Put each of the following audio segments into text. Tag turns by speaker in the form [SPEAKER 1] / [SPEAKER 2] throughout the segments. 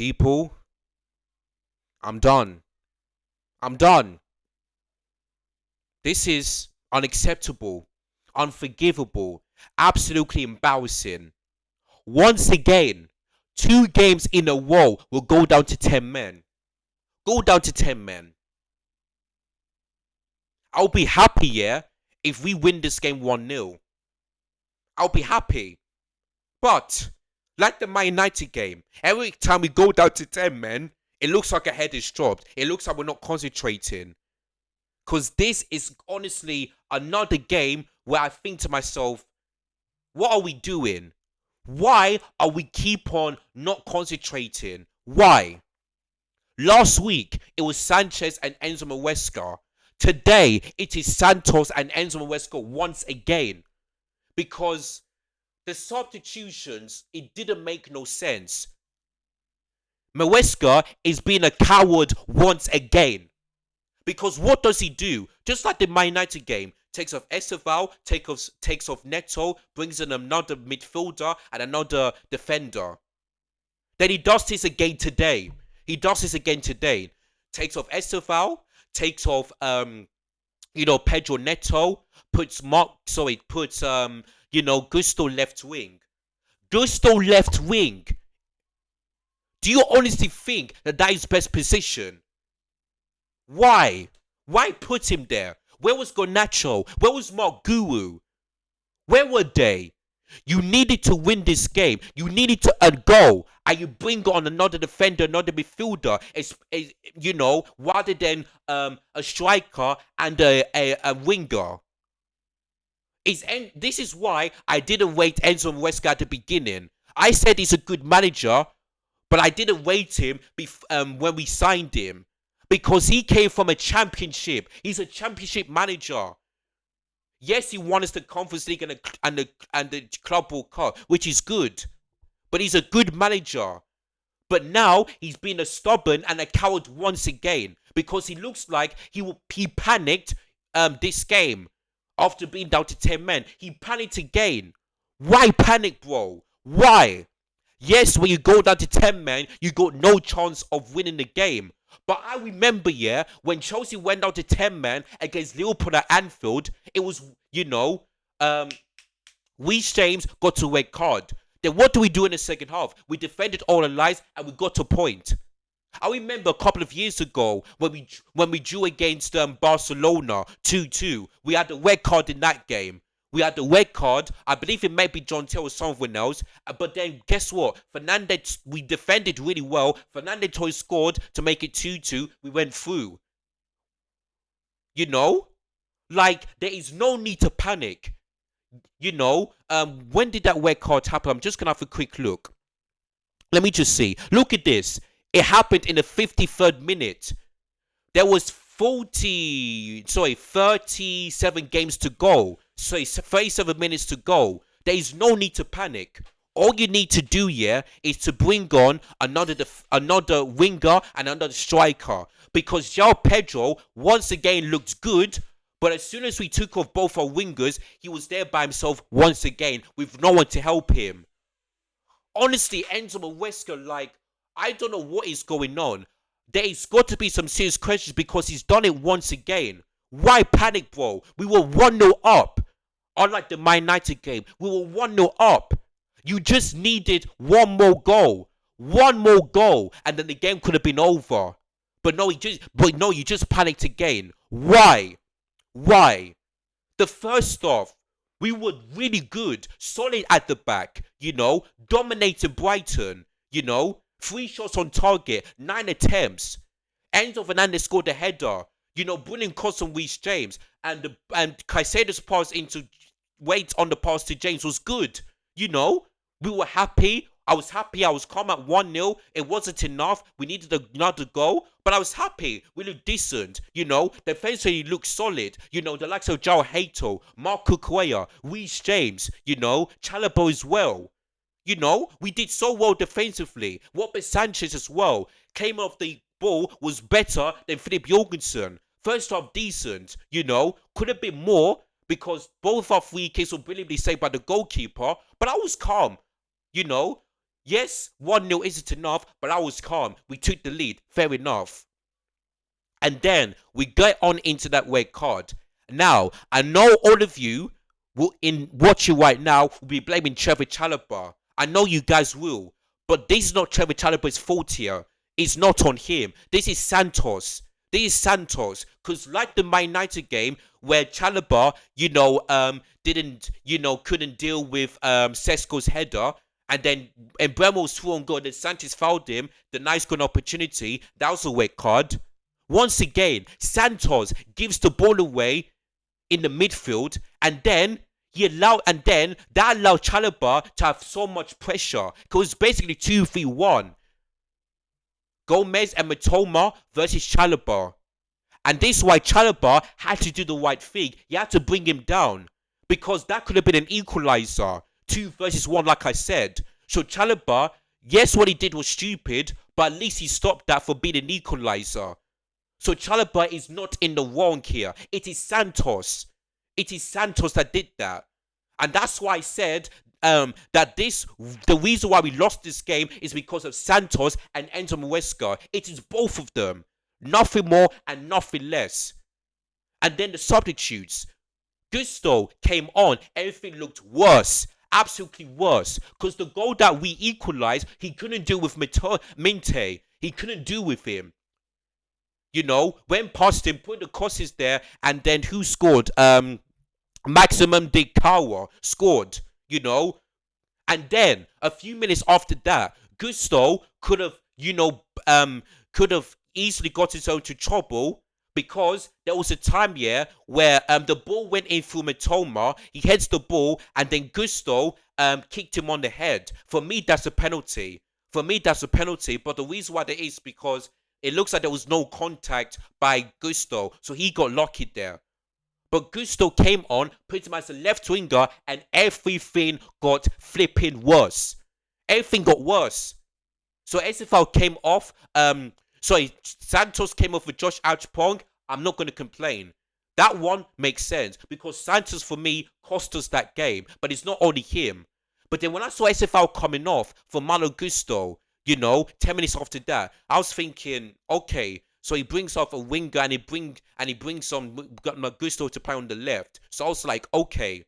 [SPEAKER 1] People, I'm done. I'm done. This is unacceptable, unforgivable, absolutely embarrassing. Once again, 2 games in a row will go down to 10 men. Go down to 10 men. I'll be happy, yeah, if we win this game 1-0. I'll be happy. But, like the Man United game, every time we go down to 10 men, it looks like a head is dropped. It looks like we're not concentrating. Because this is honestly another game where I think to myself, what are we doing? Why are we keep on not concentrating? Why? Last week, it was Sanchez and Enzo Maresca. Today, it is Santos and Enzo Maresca once again. Because the substitutions, it didn't make no sense. Maresca is being a coward once again. Because what does he do? Just like the Man United game, takes off Esteval, takes off Neto, brings in another midfielder and another defender. Then he does this again today. Takes off Esteval, takes off Pedro Neto, puts Gusto left wing. Gusto left wing. Do you honestly think that is best position? Why? Why put him there? Where was Garnacho? Where was Mark Guru? Where were they? You needed to win this game. You needed to go. And you bring on another defender, another midfielder. Rather than a striker and a winger. This is why I didn't rate Enzo Maresca at the beginning. I said he's a good manager, but I didn't rate him when we signed him. Because he came from a championship. He's a championship manager. Yes, he won us the Conference League and the Club World Cup, which is good. But he's a good manager. But now he's been a stubborn and a coward once again. Because he looks like he panicked this game after being down to 10 men. He panicked again. Why panic, bro? Why? Yes, when you go down to 10 men, you got no chance of winning the game. But I remember, when Chelsea went down to 10 men against Liverpool at Anfield, it was, Reece James got a red card. Then what do we do in the second half? We defended all the lines and we got a point. I remember a couple of years ago when we drew against Barcelona 2-2. We had a red card in that game. We had the red card. I believe it might be John Terry or someone else. But then guess what? Fernandez, we defended really well. Fernandez scored to make it 2-2. We went through. Like, there is no need to panic. When did that red card happen? I'm just going to have a quick look. Let me just see. Look at this. It happened in the 53rd minute. There was 37 games to go. So it's 37 minutes to go. There is no need to panic. All you need to do is to bring on another winger and another striker. Because João Pedro once again looked good. But as soon as we took off both our wingers, he was there by himself once again with no one to help him. Honestly, Enzo Maresca, I don't know what is going on. There's got to be some serious questions because he's done it once again. Why panic, bro? We were 1-0 up. Unlike the Man United game, we were 1-0 up. You just needed one more goal. One more goal. And then the game could have been over. But no, you just panicked again. Why? Why? The first half, we were really good. Solid at the back. Dominated Brighton. 3 shots on target. 9 attempts. Enzo Fernandez scored a header. Brilliant cross on Reece James. And Caicedo's pass wait on the pass to James was good. We were happy. I was happy. I was calm at 1-0. It wasn't enough. We needed another goal. But I was happy. We looked decent. Defensively looked solid. The likes of João Hato, Marco Cuellar, Reece James, Chalobah as well. We did so well defensively. Robert Sanchez as well. Came off the ball was better than Philip Jorgensen. First half decent, could have been more because both our free kicks were brilliantly saved by the goalkeeper. But I was calm, Yes, 1-0 isn't enough, but I was calm. We took the lead. Fair enough. And then we get on into that red card. Now, I know all of you will, in watching right now, will be blaming Trevor Chalobah. I know you guys will. But this is not Trevor Chalobah's fault here. It's not on him. This is Santos. This is Santos. Because like the Man United game, where Chalobah, couldn't deal with Sesko's header, and then Mbeumo was through on goal, and then Sanchez fouled him, the nice good opportunity. That was a red card. Once again, Santos gives the ball away in the midfield, and then that allowed Chalobah to have so much pressure. Because it's basically 2-3-1. Gomez and Matoma versus Chalobah. And this is why Chalobah had to do the right thing. He had to bring him down. Because that could have been an equalizer. 2 versus 1, like I said. So Chalobah, yes, what he did was stupid, but at least he stopped that for being an equalizer. So Chalobah is not in the wrong here. It is Santos. It is Santos that did that. And that's why I said the reason why we lost this game is because of Santos and Enzo Maresca. It is both of them. Nothing more and nothing less. And then the substitutes. Gusto came on. Everything looked worse. Absolutely worse. Because the goal that we equalized, he couldn't do with Minte. He couldn't do with him. Went past him, put the crosses there, and then who scored? Maximum Dikawa scored, And then, a few minutes after that, Gusto could have easily got himself into trouble because there was a time here where the ball went in through Matoma, he heads the ball, and then Gusto kicked him on the head. For me, that's a penalty. But the reason why that is because it looks like there was no contact by Gusto, so he got lucky there. But Gusto came on, put him as a left winger, and everything got flipping worse. Everything got worse. So SFL came off. Santos came off with Josh Archipong. I'm not going to complain. That one makes sense because Santos, for me, cost us that game. But it's not only him. But then when I saw SFL coming off for Malo Gusto, 10 minutes after that, I was thinking, okay, so he brings off a winger and he brings on Gusto to play on the left. So I was like, okay.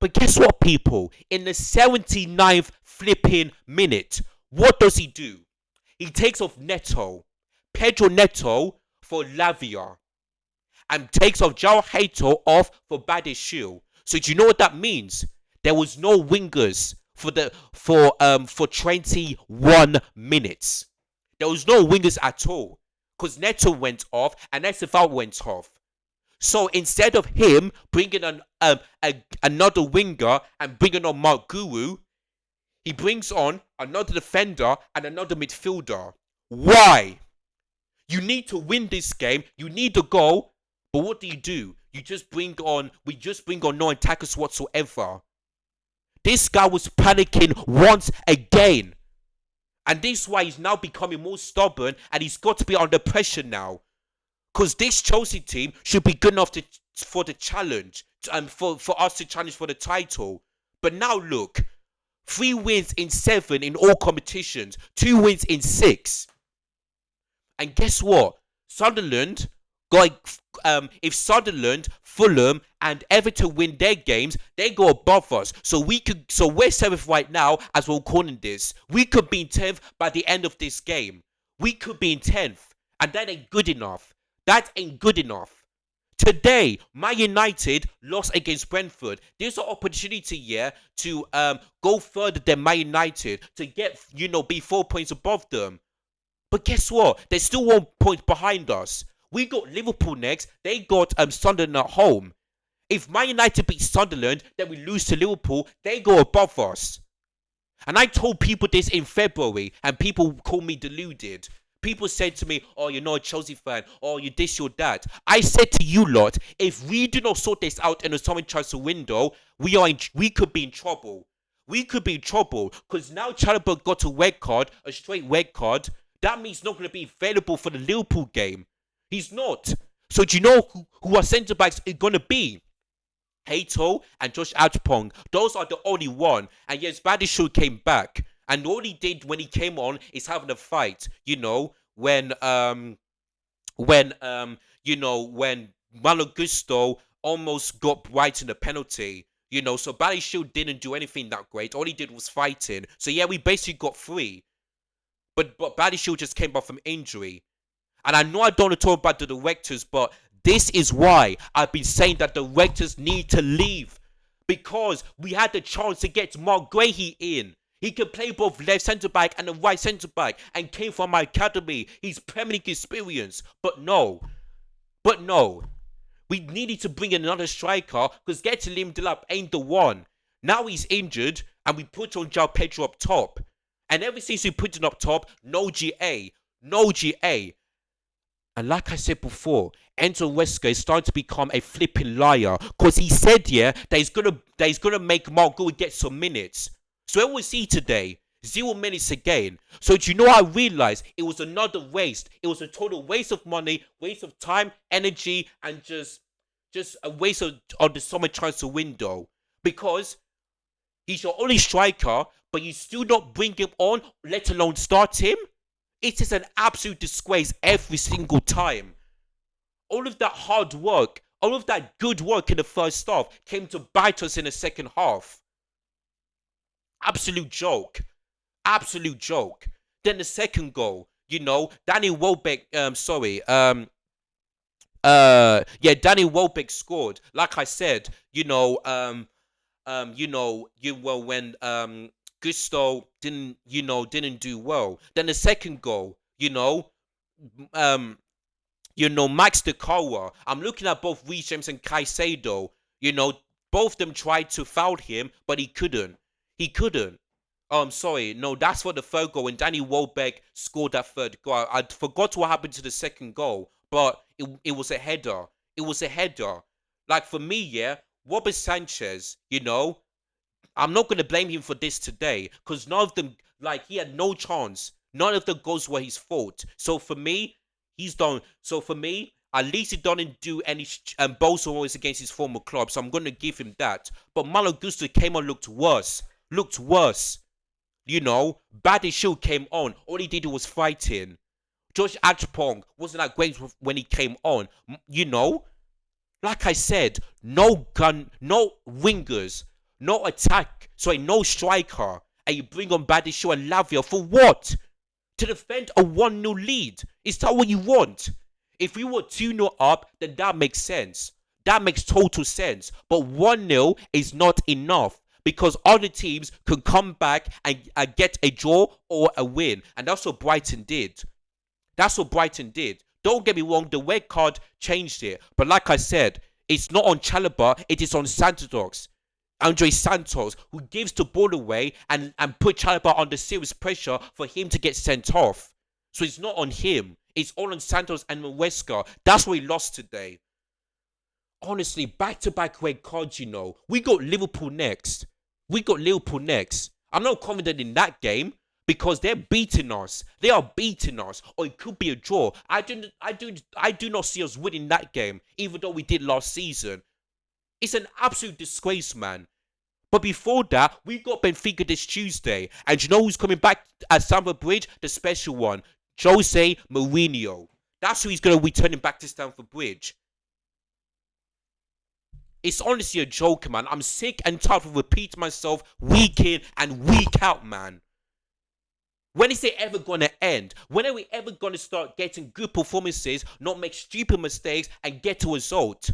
[SPEAKER 1] But guess what, people? In the 79th flipping minute, what does he do? He takes off Pedro Neto for Lavia, and takes off João Hato off for Badiashile. So do you know what that means? There was no wingers for 21 minutes. There was no wingers at all. Because Neto went off and SFL went off. So instead of him bringing on another winger and bringing on Mark Guru, he brings on another defender and another midfielder. Why? You need to win this game. You need a goal. But what do? We just bring on no attackers whatsoever. This guy was panicking once again. And this is why he's now becoming more stubborn and he's got to be under pressure now. Because this Chelsea team should be good enough for the challenge. For us to challenge for the title. But now look. 3 wins in 7 in all competitions. 2 wins in 6. And guess what? Sunderland if Sunderland, Fulham, and Everton win their games, they go above us. So we're 7th right now, as we're calling this. We could be in 10th by the end of this game. We could be in 10th. And that ain't good enough. Today, Man United lost against Brentford. There's an opportunity here to go further than Man United, to get, be 4 points above them. But guess what? They're still 1 point behind us. We got Liverpool next. They got Sunderland at home. If Man United beat Sunderland, then we lose to Liverpool. They go above us. And I told people this in February, and people call me deluded. People said to me, oh, you're not a Chelsea fan. Oh, you this, you're that. I said to you lot, if we do not sort this out in the summer transfer window, we could be in trouble. We could be in trouble. Because now Chalobah got a straight red card. That means he's not going to be available for the Liverpool game. He's not. So do you know who our centre-backs are going to be? Hato and Josh Archipong. Those are the only one. And yes, Badiashile came back. And all he did when he came on is having a fight, when Malo Gusto almost got Brighton a penalty. So Bally Shield didn't do anything that great. All he did was fighting. So yeah, we basically got three. But Bally Shield just came back from injury. And I know I don't want to talk about the directors, but this is why I've been saying that the directors need to leave. Because we had the chance to get Mark Guehi in. He could play both left centre back and the right centre back and came from my academy. He's Premier League experience. But no. We needed to bring in another striker because getting Liam Delap ain't the one. Now he's injured and we put on João Pedro up top. And ever since we put him up top, no GA. No GA. And like I said before, Enzo Maresca is starting to become a flipping liar. Because he said, yeah, that he's gonna make Mark Guehi get some minutes. So where was he today? 0 minutes again. So do you know I realized it was another waste. It was a total waste of money, waste of time, energy, and just a waste of the summer transfer window. Because he's your only striker, but you still not bring him on, let alone start him. It is an absolute disgrace every single time. All of that hard work, all of that good work in the first half came to bite us in the second half. Absolute joke. Absolute joke. Then the second goal, Danny Welbeck, Danny Welbeck scored. Like I said, when Gusto didn't do well. Then the second goal, Max Decoa. I'm looking at both Reece James and Caicedo. Both of them tried to foul him, but he couldn't. Oh, I'm sorry. No, that's for the third goal when Danny Welbeck scored that third goal. I forgot what happened to the second goal, but it was a header. It was a header. Like for me, yeah, Robert Sanchez, I'm not going to blame him for this today because none of them, he had no chance. None of the goals were his fault. So for me, he's done. So for me, at least he didn't do any bold against his former club. So I'm going to give him that. But Malo Gusto came on, looked worse. Badi Shield came on. All he did was fighting. Josh Achpong wasn't that great when he came on. Like I said, no gun, no wingers, no attack. No striker. And you bring on Badi Shield and Lavia for what? To defend a 1-0 lead. Is that what you want? If we were 2-0 up, then that makes sense. That makes total sense. But 1-0 is not enough. Because other teams can come back and get a draw or a win. And that's what Brighton did. Don't get me wrong, the red card changed it. But like I said, it's not on Chalobah, it is on Santos. Andre Santos, who gives the ball away and put Chalobah under serious pressure for him to get sent off. So it's not on him. It's all on Santos and Maresca. That's why he lost today. Honestly, back-to-back red cards, We got Liverpool next. I'm not confident in that game because they're beating us. They are beating us, or it could be a draw. I do not see us winning that game, even though we did last season. It's an absolute disgrace, man. But before that, we got Benfica this Tuesday, and you know who's coming back at Stamford Bridge? The special one, Jose Mourinho. That's who he's going to be returning back to Stamford Bridge. It's honestly a joke, man. I'm sick and tired of repeating myself week in and week out, man. When is it ever going to end? When are we ever going to start getting good performances, not make stupid mistakes, and get a result?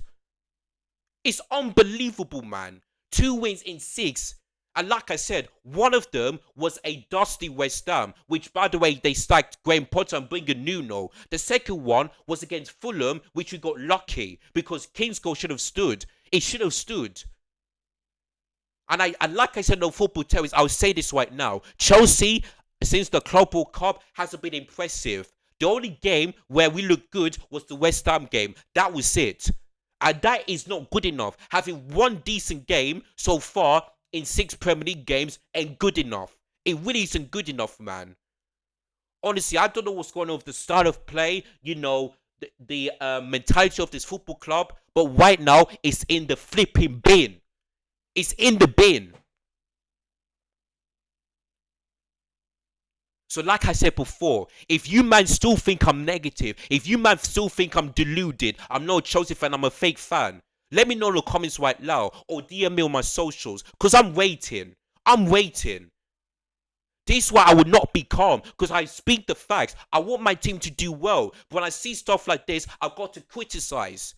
[SPEAKER 1] It's unbelievable, man. 2 wins in 6. And like I said, one of them was a dusty West Ham, which, by the way, they sacked Graham Potter and bring a Nuno. The second one was against Fulham, which we got lucky because King's goal should have stood. It should have stood. And like I said on Football Terrace, I'll say this right now. Chelsea, since the Club World Cup, hasn't been impressive. The only game where we looked good was the West Ham game. That was it. And that is not good enough. Having one decent game so far in 6 Premier League games ain't good enough. It really isn't good enough, man. Honestly, I don't know what's going on with the style of play, the mentality of this football club. But right now, it's in the flipping bin. It's in the bin. So like I said before, if you man still think I'm negative, if you man still think I'm deluded, I'm not a Chelsea fan, I'm a fake fan, let me know in the comments right now or DM me on my socials because I'm waiting. I'm waiting. This is why I would not be calm because I speak the facts. I want my team to do well. But when I see stuff like this, I've got to criticize.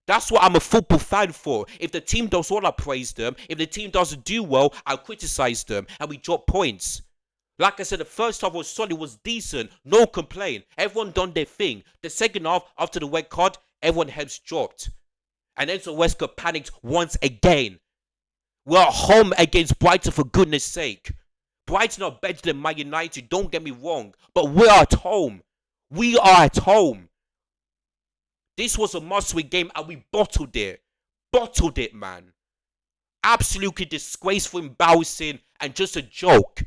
[SPEAKER 1] That's what I'm a football fan for. If the team does well, I praise them. If the team doesn't do well, I'll criticize them and we drop points. Like I said, the first half was solid, was decent, no complaint. Everyone done their thing. The second half, after the red card, everyone heads dropped. And Enzo Maresca panicked once again. We're at home against Brighton, for goodness sake. Brighton are better than Man United, don't get me wrong. But we're at home. We are at home. This was a must-win game and we bottled it. Bottled it, man. Absolutely disgraceful, embarrassing, and just a joke.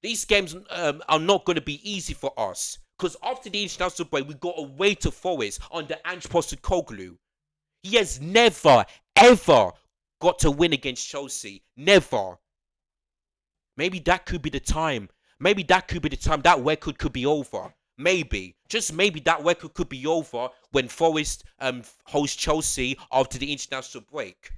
[SPEAKER 1] These games are not going to be easy for us. Because after the international break, we got away to Forest under Ange Postecoglou. He has never, ever got to win against Chelsea. Never. Maybe that could be the time. Maybe that could be the time that record could be over. Maybe. Just maybe that record could be over when Forest hosts Chelsea after the international break.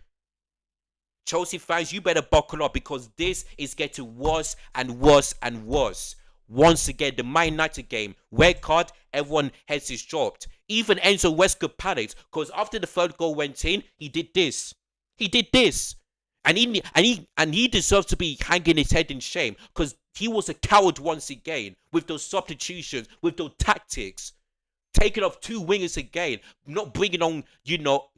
[SPEAKER 1] Chelsea fans, you better buckle up because this is getting worse and worse and worse. Once again, the Man United game, red card, everyone heads is dropped. Even Enzo Maresca panicked because after the third goal went in, he did this. He did this. And he deserves to be hanging his head in shame because he was a coward once again with those substitutions, with those tactics. Taking off two wingers again, not bringing on,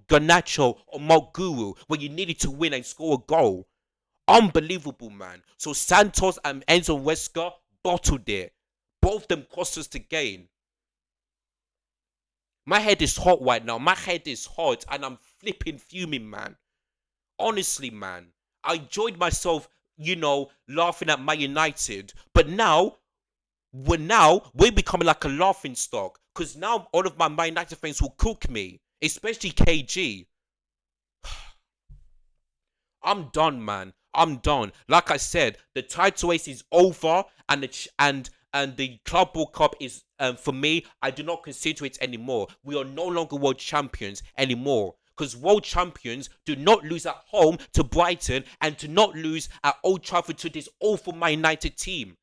[SPEAKER 1] Garnacho or Moguru when you needed to win and score a goal. Unbelievable, man. So Santos and Enzo Maresca bottled it. Both of them cost us the game. My head is hot right now. My head is hot and I'm flipping fuming, man. Honestly, man. I enjoyed myself, laughing at Man United. But now we're becoming like a laughing stock. Because now all of my Man United fans will cook me. Especially KG. I'm done, man. I'm done. Like I said, the title race is over, and the Club World Cup is, for me, I do not consider it anymore. We are no longer world champions anymore. Because world champions do not lose at home to Brighton and do not lose at Old Trafford to this awful Man United team.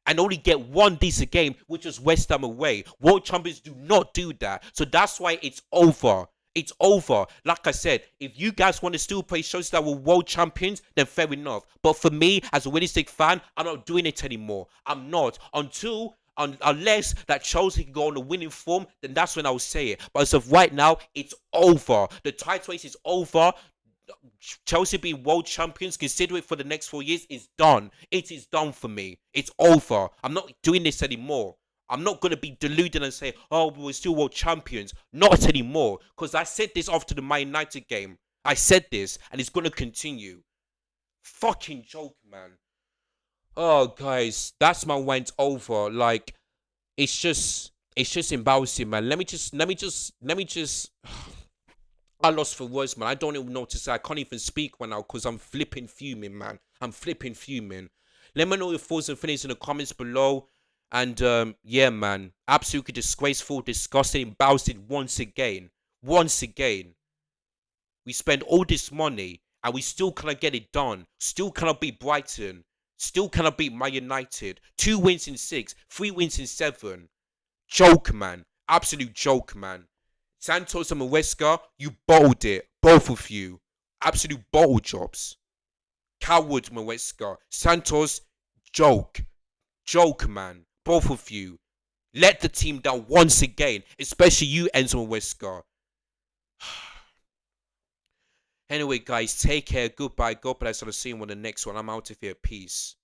[SPEAKER 1] And only get one decent game, which was West Ham away. World champions do not do that. So that's why it's over. It's over. Like I said, if you guys want to still play shows that were world champions, then fair enough. But for me, as a winning stick fan, I'm not doing it anymore. I'm not. Unless that Chelsea can go on a winning form, then that's when I'll say it. But as of right now, it's over. The title race is over. Chelsea being world champions, consider it for the next 4 years, is done. It is done for me. It's over. I'm not doing this anymore. I'm not going to be deluded and say, oh, we're still world champions. Not anymore. Because I said this after the Man United game. I said this, and it's going to continue. Fucking joke, man. Oh, guys, that's my rant over. Like, it's just embarrassing, man. Let me just. I lost for words, man. I don't even know what to say. I can't even speak right now because I'm flipping fuming, man. I'm flipping fuming. Let me know your thoughts and feelings in the comments below. And, yeah, man. Absolutely disgraceful, disgusting, embarrassing once again. Once again. We spend all this money and we still cannot get it done. Still cannot beat Brighton. Still cannot beat Man United. 2 wins in 6. 3 wins in 7. Joke, man. Absolute joke, man. Santos and Maresca, you bottled it. Both of you. Absolute bottle jobs. Coward Maresca. Santos, joke. Joke, man. Both of you. Let the team down once again. Especially you, Enzo Maresca. Anyway, guys, take care. Goodbye. God bless. I'll see you on the next one. I'm out of here. Peace.